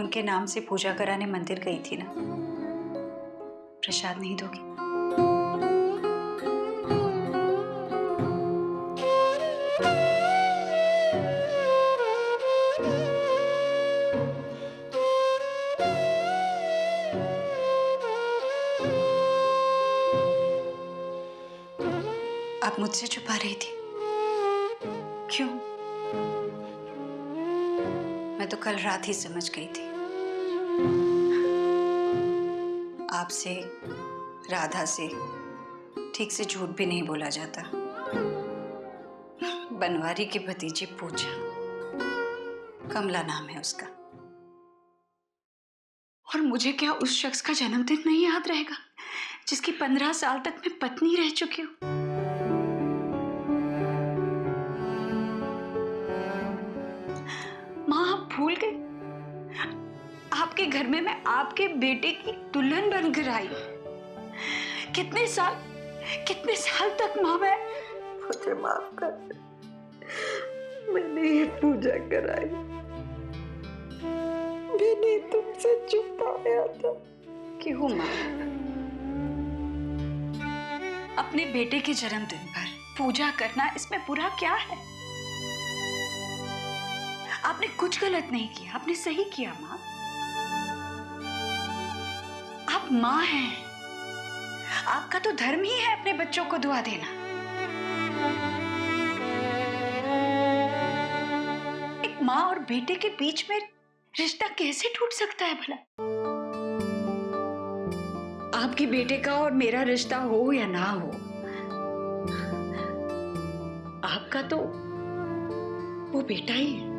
उनके नाम से पूजा कराने मंदिर गई थी ना। प्रसाद नहीं दोगी? आप मुझसे छुपा रही थी, क्यों? मैं तो कल रात ही समझ गई थी। आपसे, राधा से ठीक से झूठ भी नहीं बोला जाता। बनवारी की भतीजी पूजा, कमला नाम है उसका। और मुझे क्या उस शख्स का जन्मदिन नहीं याद रहेगा जिसकी 15 साल तक मैं पत्नी रह चुकी हूँ? माँ, आप भूल गई? आपके घर में मैं आपके बेटे की दुल्हन बनकर आई। कितने साल तक माँ मुझे माफ कर, मैंने ये पूजा कराई, मैंने तुमसे छुपाया था। क्यों माँ? अपने बेटे के जन्मदिन पर पूजा करना, इसमें बुरा क्या है? आपने कुछ गलत नहीं किया, आपने सही किया माँ। आप माँ हैं, आपका तो धर्म ही है अपने बच्चों को दुआ देना। एक माँ और बेटे के बीच में रिश्ता कैसे टूट सकता है भला? आपके बेटे का और मेरा रिश्ता हो या ना हो, आपका तो वो बेटा ही है।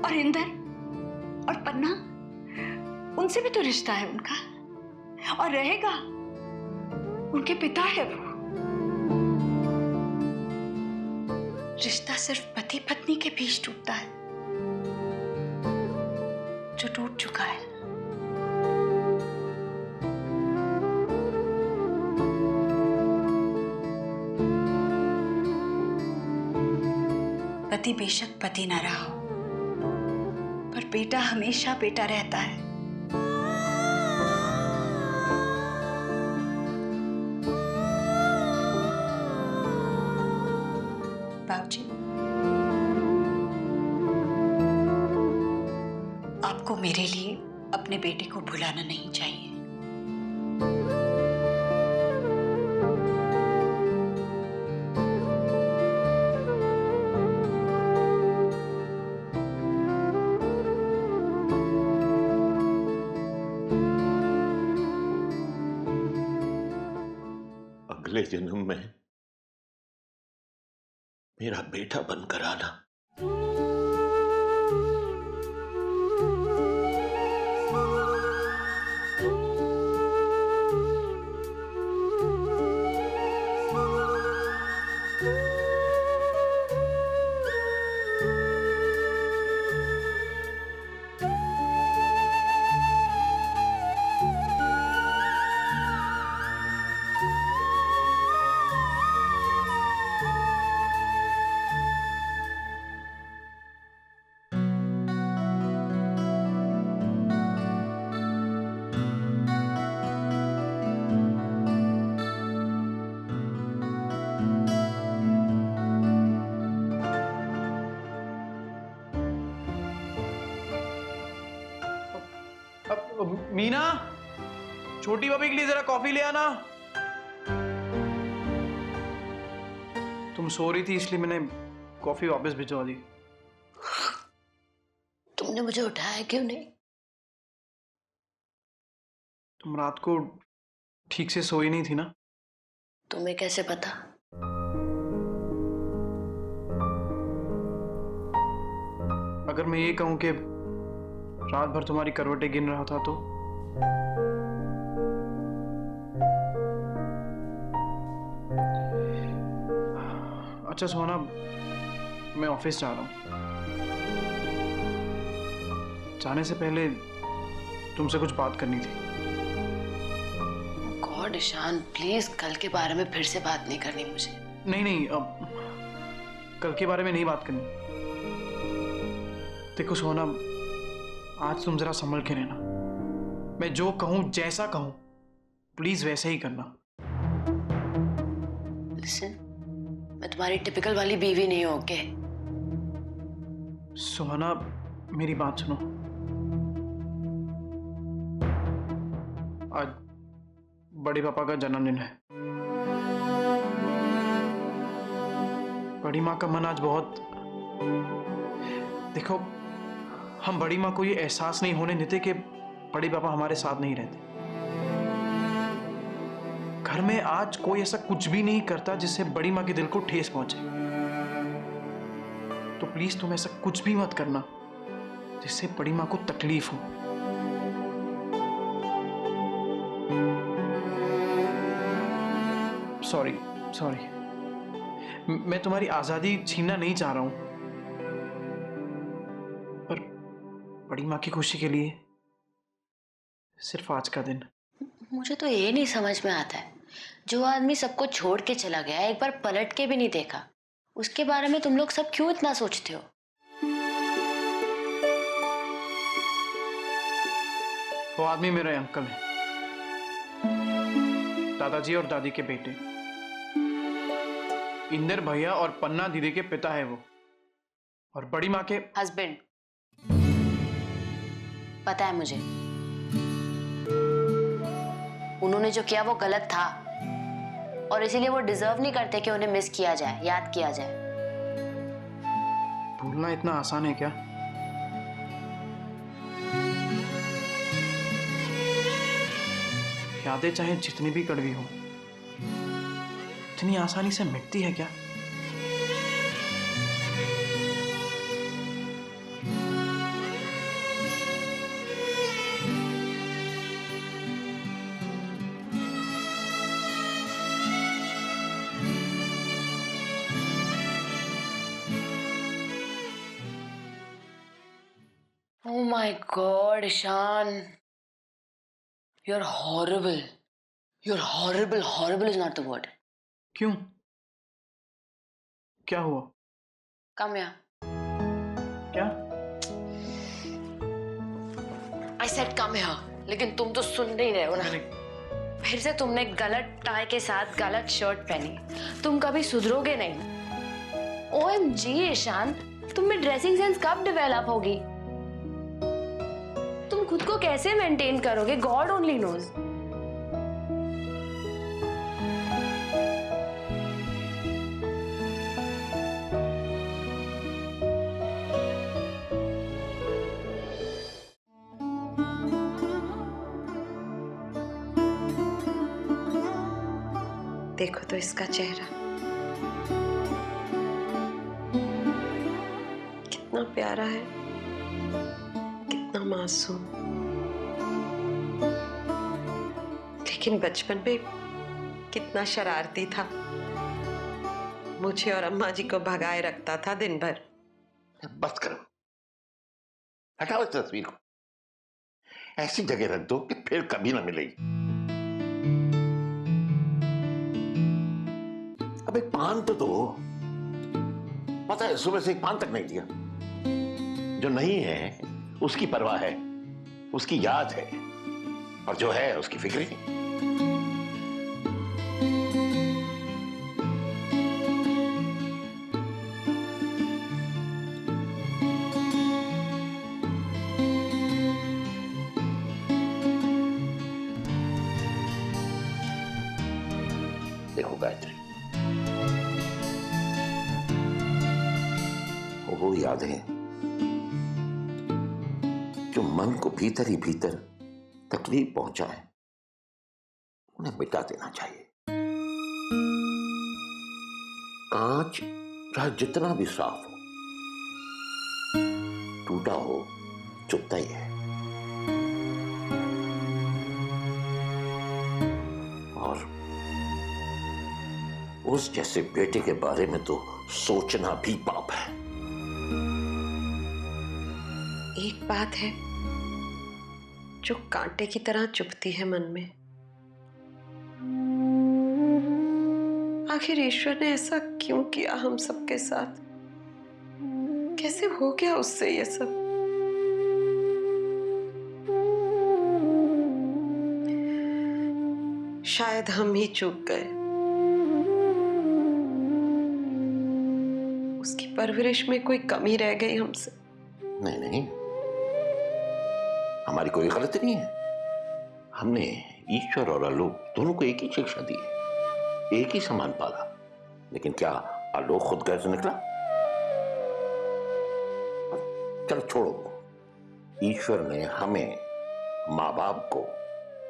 और इंदर और पन्ना, उनसे भी तो रिश्ता है उनका, और रहेगा। उनके पिता है वो। रिश्ता सिर्फ पति पत्नी के बीच टूटता है, जो टूट चुका है। पति बेशक पति ना रहा हो, पर बेटा हमेशा बेटा रहता है। बाबूजी, आपको मेरे लिए अपने बेटे को भुलाना नहीं चाहिए। अगले जन्म में मेरा बेटा बनकर आना। मीना, छोटी भाभी के लिए जरा कॉफी ले आना। तुम सो रही थी इसलिए मैंने कॉफी वापस भिजवा दी। तुमने मुझे उठाया क्यों नहीं? तुम रात को ठीक से सोई नहीं थी ना। तुम्हें कैसे पता? अगर मैं ये कहूं कि रात भर तुम्हारी करवटें गिन रहा था तो? अच्छा सोना, मैं ऑफिस जा रहा हूं। जाने से पहले तुमसे कुछ बात करनी थी। गॉड ईशान, प्लीज कल के बारे में फिर से बात नहीं करनी मुझे। नहीं, अब कल के बारे में नहीं बात करनी। देखो सोना, आज तुम जरा संभल के रहना। मैं जो कहूं, जैसा कहूं, प्लीज वैसे ही करना। लिसन, मैं तुम्हारी टिपिकल वाली बीवी नहीं हूं, ओके? सोना, मेरी बात सुनो। आज बड़े पापा का जन्मदिन है। बड़ी माँ का मन आज बहुत, देखो, हम बड़ी माँ को ये एहसास नहीं होने देते कि बड़े पापा हमारे साथ नहीं रहते। घर में आज कोई ऐसा कुछ भी नहीं करता जिससे बड़ी माँ के दिल को ठेस पहुंचे। तो प्लीज तुम ऐसा कुछ भी मत करना जिससे बड़ी माँ को तकलीफ हो। सॉरी सॉरी, मैं तुम्हारी आजादी छीनना नहीं चाह रहा हूं, पर बड़ी माँ की खुशी के लिए सिर्फ आज का दिन। मुझे तो ये नहीं समझ में आता है, जो आदमी सबको छोड़ के चला गया, एक बार पलट के भी नहीं देखा, उसके बारे में तुम लोग सब क्यों इतना सोचते हो? वो आदमी मेरे अंकल हैं, दादाजी और दादी के बेटे। इंदर भैया और पन्ना दीदी के पिता है वो, और बड़ी माँ के हस्बैंड। पता है मुझे, उन्होंने जो किया वो गलत था, और इसीलिए वो डिजर्व नहीं करते कि उन्हें मिस किया जाए, याद किया जाए। भूलना इतना आसान है क्या? यादें चाहे जितनी भी कड़वी हो, इतनी आसानी से मिटती है क्या? Oh my God, Ishan. You're horrible. You're horrible. Horrible is not the word. क्यों? क्या हुआ? Come here. क्या? I said come here. लेकिन तुम तो सुन नहीं रहे हो ना। फिर से तुमने गलत टाई के साथ गलत शर्ट पहनी। तुम कभी सुधरोगे नहीं। OMG ईशान, तुम में ड्रेसिंग सेंस कब डेवलप होगी? तुम खुद को कैसे मेंटेन करोगे? God only knows. देखो तो इसका चेहरा कितना प्यारा है, कितना मासूम। लेकिन बचपन में कितना शरारती था, मुझे और अम्मा जी को भगाए रखता था दिन भर। बस करो, हटाओ इस तस्वीर को, ऐसी जगह रख दो कि फिर कभी ना मिलेगी। अब एक पान तो दो। पता है, सुबह से एक पान तक नहीं दिया। जो नहीं है उसकी परवाह है, उसकी याद है, और जो है उसकी फिक्र नहीं। देखो गायत्री, वो यादें जो मन को भीतर ही भीतर तकलीफ पहुंचाए, उन्हें मिटा देना चाहिए। कांच चाहे जितना भी साफ हो, टूटा हो चुभता ही है। और उस जैसे बेटे के बारे में तो सोचना भी पाप है। एक बात है जो कांटे की तरह चुभती है मन में। आखिर ईश्वर ने ऐसा क्यों किया हम सबके साथ? कैसे हो गया उससे ये सब? शायद हम ही चूक गए। उसकी परवरिश में कोई कमी रह गई हमसे। नहीं नहीं, हमारी कोई गलती नहीं है। हमने ईश्वर और आलोक दोनों को एक ही शिक्षा दी है, एक ही समान पाला। लेकिन क्या आलोक खुद घर से निकला? चल छोड़ो, ईश्वर ने हमें माँ बाप को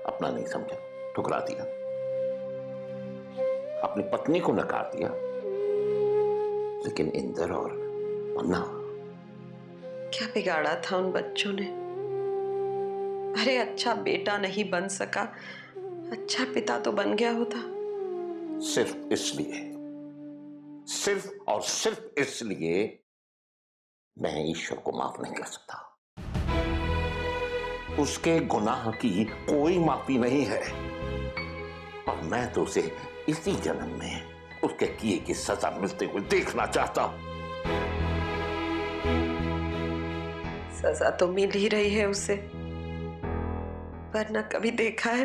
अपना नहीं समझा, ठुकरा दिया, अपनी पत्नी को नकार दिया। लेकिन इंदर और पन्ना, क्या बिगाड़ा था उन बच्चों ने? अरे अच्छा बेटा नहीं बन सका, अच्छा पिता तो बन गया होता। सिर्फ इसलिए, सिर्फ और सिर्फ इसलिए मैं ईश्वर को माफ नहीं कर सकता। उसके गुनाह की कोई माफी नहीं है, और मैं तो उसे इसी जन्म में उसके किए की सजा मिलते हुए देखना चाहता हूं। सजा तो मिल ही रही है उसे, वरना कभी देखा है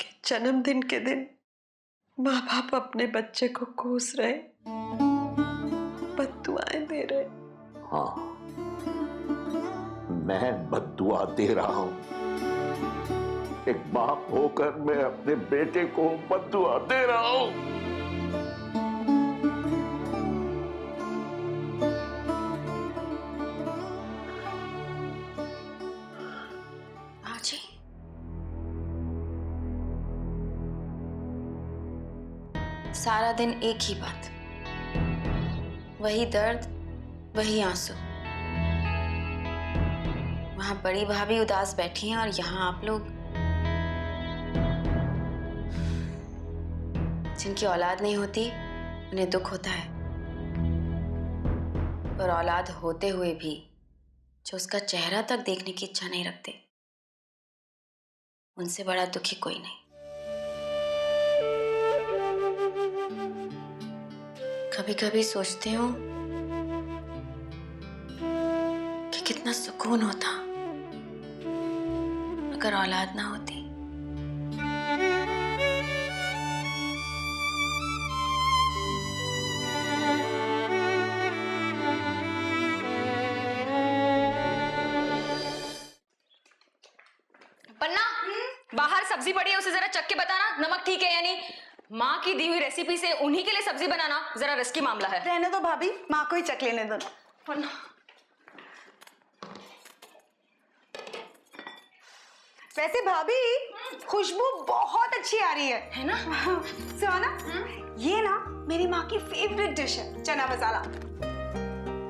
कि जन्मदिन के दिन माँ बाप अपने बच्चे को कोस रहे, बद्दुआएं दे रहे। हाँ, मैं बद्दुआ दे रहा हूं। एक बाप होकर मैं अपने बेटे को बद्दुआ दे रहा हूं। जी सारा दिन एक ही बात, वही दर्द, वही आंसू। वहां बड़ी भाभी उदास बैठी हैं और यहाँ आप लोग, जिनकी औलाद नहीं होती उन्हें दुख होता है, पर औलाद होते हुए भी जो उसका चेहरा तक देखने की इच्छा नहीं रखते, उनसे बड़ा दुखी कोई नहीं। कभी कभी सोचती हूँ कि कितना सुकून होता अगर औलाद ना होती। पन्ना, बाहर सब्जी पड़ी है, उसे जरा चख के बताना नमक ठीक है या नहीं। माँ की दी हुई रेसिपी से उन्हीं के लिए सब्जी बनाना जरा रिस्की मामला है। रहने दो भाभी, माँ को ही चख लेने दो। पन्ना, वैसे भाभी खुशबू बहुत अच्छी आ रही है ना? सुहाना, ये ना मेरी माँ की फेवरेट डिश है, चना मसाला।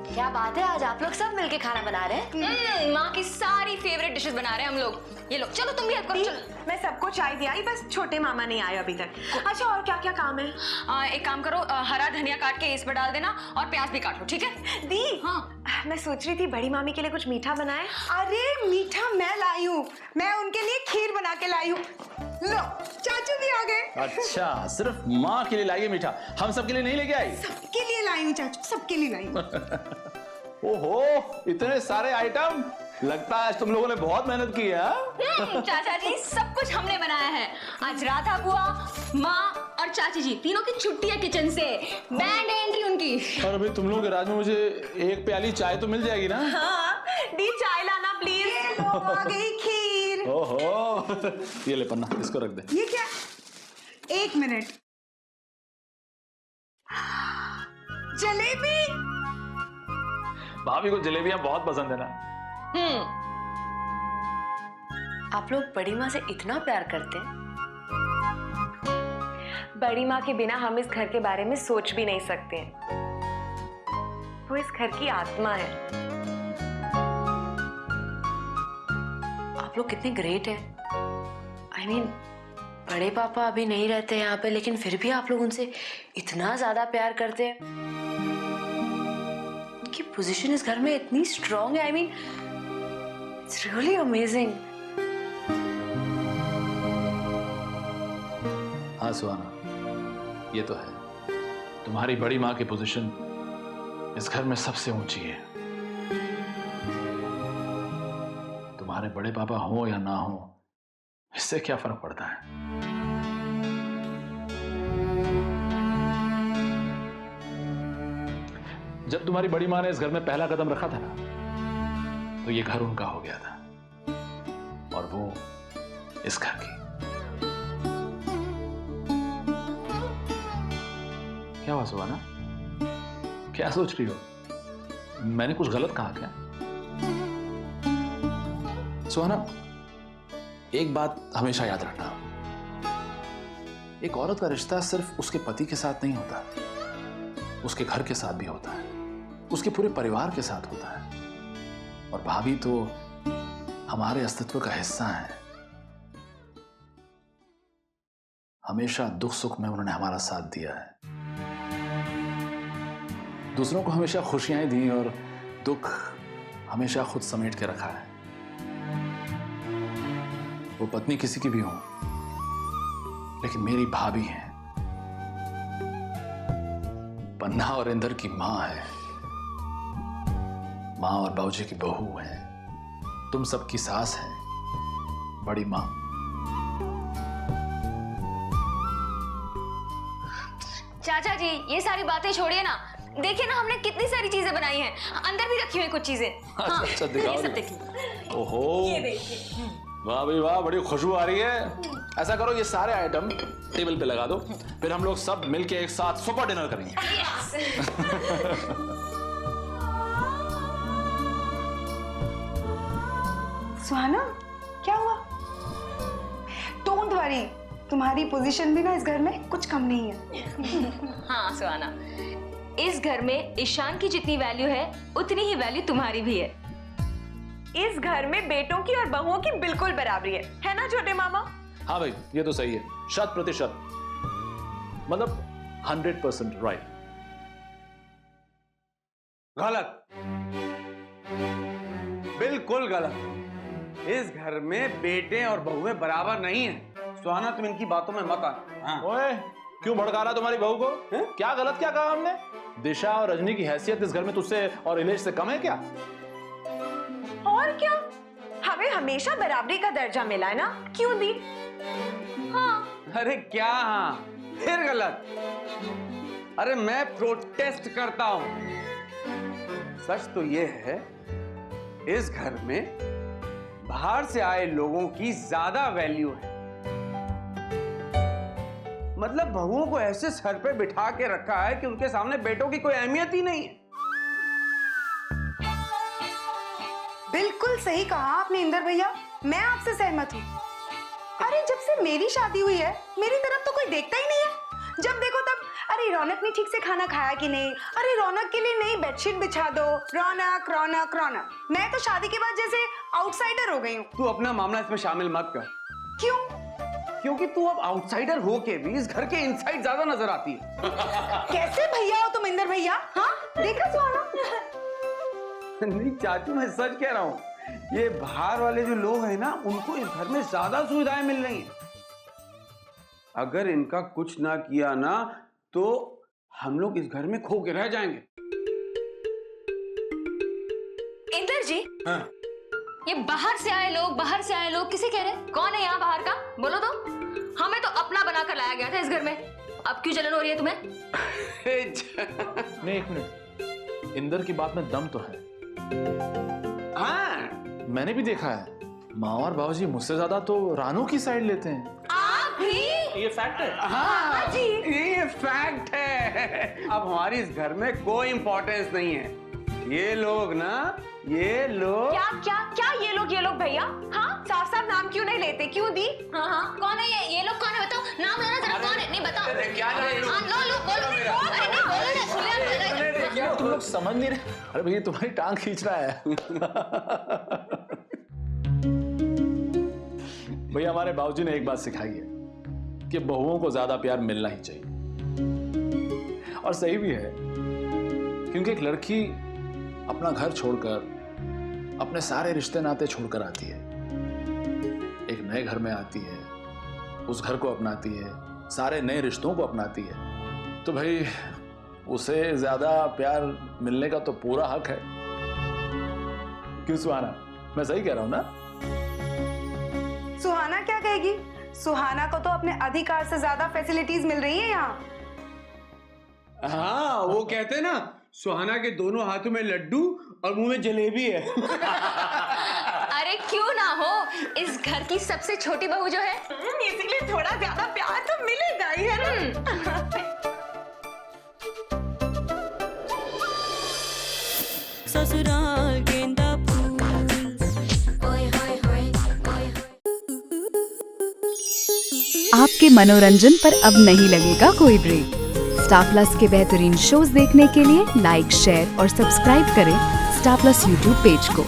क्या बात है, आज आप लोग सब मिलके खाना बना रहे हैं? माँ की सारी फेवरेट डिशेस बना रहे हैं हम लोग। ये लो, चलो तुम भी हेल्प करो। चलो, मैं सबको चाय दिया, बस छोटे मामा नहीं आए अभी तक। अच्छा, और क्या क्या काम है? एक काम करो, हरा धनिया काट के इसमें डाल देना और प्याज भी काट लो, ठीक है? दी, हाँ, मैं सोच रही थी बड़ी मामी के लिए कुछ मीठा बनाए। अरे मीठा मैं लाई हूँ, मैं उनके लिए खीर बना के लाई हूँ। लो, चाचू भी आ गए। अच्छा, सिर्फ माँ के लिए लाइए मीठा, हम सबके लिए नहीं लेके आई? सबके लिए लाई हूँ चाचू, सबके लिए लाई हूँ। ओहो, इतने सारे आइटम, लगता है आज तुम लोगों ने बहुत मेहनत की है। चाचा जी, सब कुछ हमने बनाया है। आज राधा बुआ, माँ और चाची जी तीनों की छुट्टी है किचन से, बैंड है एंट्री उनकी। और अभी तुम लोगों के राज में मुझे एक प्याली चाय तो मिल जाएगी ना? हाँ, दी चाय लाना प्लीज। ये लो, आ गई खीर। ओहो, ये ले पन्ना, इसको रख दे। ये क्या? एक मिनट। जलेबी। भाभी को जलेबियां बहुत पसंद है ना? आप लोग बड़ी माँ से इतना प्यार करते हैं? बड़ी माँ के बिना हम इस घर के बारे में सोच भी नहीं सकते हैं। वो इस घर की आत्मा है। आप लोग कितने ग्रेट हैं। I mean, बड़े पापा अभी नहीं रहते यहाँ पे, लेकिन फिर भी आप लोग उनसे इतना ज्यादा प्यार करते हैं। उनकी पोजीशन इस घर में इतनी स्ट्रांग है। I mean, it's really amazing. हाँ सुहाना, ये तो है, तुम्हारी बड़ी माँ की पोजीशन इस घर में सबसे ऊंची है। तुम्हारे बड़े पापा हो या ना हो, इससे क्या फर्क पड़ता है? जब तुम्हारी बड़ी माँ ने इस घर में पहला कदम रखा था ना, तो ये घर उनका हो गया था और वो इस घर की। क्या हुआ सुहाना? क्या सोच रही हो? मैंने कुछ गलत कहा क्या? सुहाना, एक बात हमेशा याद रखना, एक औरत का रिश्ता सिर्फ उसके पति के साथ नहीं होता, उसके घर के साथ भी होता है, उसके पूरे परिवार के साथ होता है। और भाभी तो हमारे अस्तित्व का हिस्सा है। हमेशा दुख सुख में उन्होंने हमारा साथ दिया है, दूसरों को हमेशा खुशियां दी और दुख हमेशा खुद समेट के रखा है। वो पत्नी किसी की भी हो, लेकिन मेरी भाभी है, पन्ना और इंदर की मां है, मां और बाबूजी की बहू है, तुम सबकी सास है, बड़ी मां। चाचा जी ये सारी बातें छोड़िए ना, देखिए ना हमने कितनी सारी चीजें बनाई हैं, अंदर भी रखी हुई कुछ चीजें। हाँ, अच्छा दिखाओ। ये सब देखिए। ओहो, ये देखिए। वाह भाई वाह, बड़ी खुशबू आ रही है। ऐसा करो, ये सारे आइटम टेबल पे लगा दो, फिर हम लोग सब मिलके एक साथ सुपर डिनर करेंगे। सुहाना, क्या हुआ? डोंट वरी, तुम्हारी पोजीशन भी ना इस घर में कुछ कम नहीं है। हाँ सुहाना, इस घर में ईशान की जितनी वैल्यू है उतनी ही वैल्यू तुम्हारी भी है। इस घर में बेटों की और बहुओं की बिल्कुल बराबरी है ना छोटे मामा? हाँ भाई, ये तो सही है, 100%, मतलब 100% राइट। गलत, बिल्कुल गलत। इस घर में बेटे और बहुएं बराबर नहीं है। सुहाना, तुम इनकी बातों में मत आना। हाँ। ओए, क्यों भड़का रहा तुम्हारी बहू को? क्या गलत क्या कहा हमने? दिशा और रजनी की हैसियत इस घर में तुझसे और इलेश से कम है क्या? और क्या, हमें हमेशा बराबरी का दर्जा मिला है ना, क्यों दी? हाँ। अरे क्या हाँ, फिर गलत। अरे मैं प्रोटेस्ट करता हूं। सच तो यह है, इस घर में बाहर से आए लोगों की ज्यादा वैल्यू है। मतलब बहुओं को ऐसे सर पे बिठा के रखा है कि उनके सामने बेटों की कोई अहमियत ही नहीं है। बिल्कुल सही कहा आपने इंदर भैया, मैं आपसे सहमत हूँ। अरे जब से मेरी शादी हुई है, मेरी तरफ तो कोई देखता ही नहीं है। जब देखो तब, अरे रौनक ने ठीक से खाना खाया कि नहीं, अरे रौनक के लिए नई बेडशीट बिछा दो, रौनक रौनक रौनक। मैं तो शादी के बाद जैसे आउटसाइडर हो गई हूँ। तू अपना मामला इसमें शामिल मत कर। क्यों? क्योंकि तू अब आउटसाइडर हो के भी इस घर के इनसाइड ज्यादा नजर आती है। कैसे भैया हो तुम इंदर भैया? हाँ देखा सुहाना? नहीं चाचू, मैं सच कह रहा हूँ, ये बाहर वाले जो लोग हैं ना, उनको इस घर में ज्यादा सुविधाएं मिल रही हैं। अगर इनका कुछ ना किया ना, तो हम लोग इस घर में खो के रह जाएंगे। इंदर जी, हाँ? ये बाहर से आए लोग किसे कह रहे हैं? कौन है यहाँ बाहर का? बोलो तो। हमें तो अपना बनाकर लाया गया था इस घर में, अब क्यों जलन हो रही है तुम्हें? नहीं, एक मिनट, इंदर की बात में दम तो है। हाँ, मैंने भी देखा है, माँ और बाबूजी मुझसे ज्यादा तो रानू की साइड लेते हैं। आप भी? ये फैक्ट है। हाँ जी, ये फैक्ट है। अब हमारी इस घर में कोई इंपॉर्टेंस नहीं है। ये लोग ना, ये लोग क्या क्या क्या ये लोग भैया? हाँ, साफ साफ नाम क्यों नहीं लेते, क्यों दी? हाँ हाँ, कौन है ये लोग कौन है? बताओ नाम, लेना जरा, कौन है? नहीं बताओ। क्या हाँ, लो बोलो। अरे नहीं बोलो ना, सुनिए। क्या तुम लोग समझ नहीं रहे? अरे भैया, तुम्हारी टांग खींच रहा है। भैया, हमारे बाबूजी ने एक बात सिखाई है कि बहुओं को ज्यादा प्यार मिलना ही चाहिए, और सही भी है, क्योंकि एक लड़की अपना घर छोड़कर, अपने सारे रिश्ते नाते छोड़कर आती है, एक नए घर में आती है, उस घर को अपनाती है, सारे नए रिश्तों को अपनाती है, तो भाई उसे ज्यादा प्यार मिलने का तो पूरा हक है। क्यों सुहाना, मैं सही कह रहा हूं ना? सुहाना क्या कह रहेगी? सुहाना को तो अपने अधिकार से ज्यादा फैसिलिटीज मिल रही है यहाँ। हाँ, वो कहते हैं ना, सुहाना के दोनों हाथों में लड्डू और मुंह में जलेबी है। अरे क्यों ना हो, इस घर की सबसे छोटी बहू जो है, इसीलिए थोड़ा ज्यादा प्यार तो मिलेगा ही, है ना? ससुराल गेंदा फूल। आपके मनोरंजन पर अब नहीं लगेगा कोई ब्रेक। स्टार प्लस के बेहतरीन शोज देखने के लिए लाइक, शेयर और सब्सक्राइब करें स्टार प्लस यूट्यूब पेज को।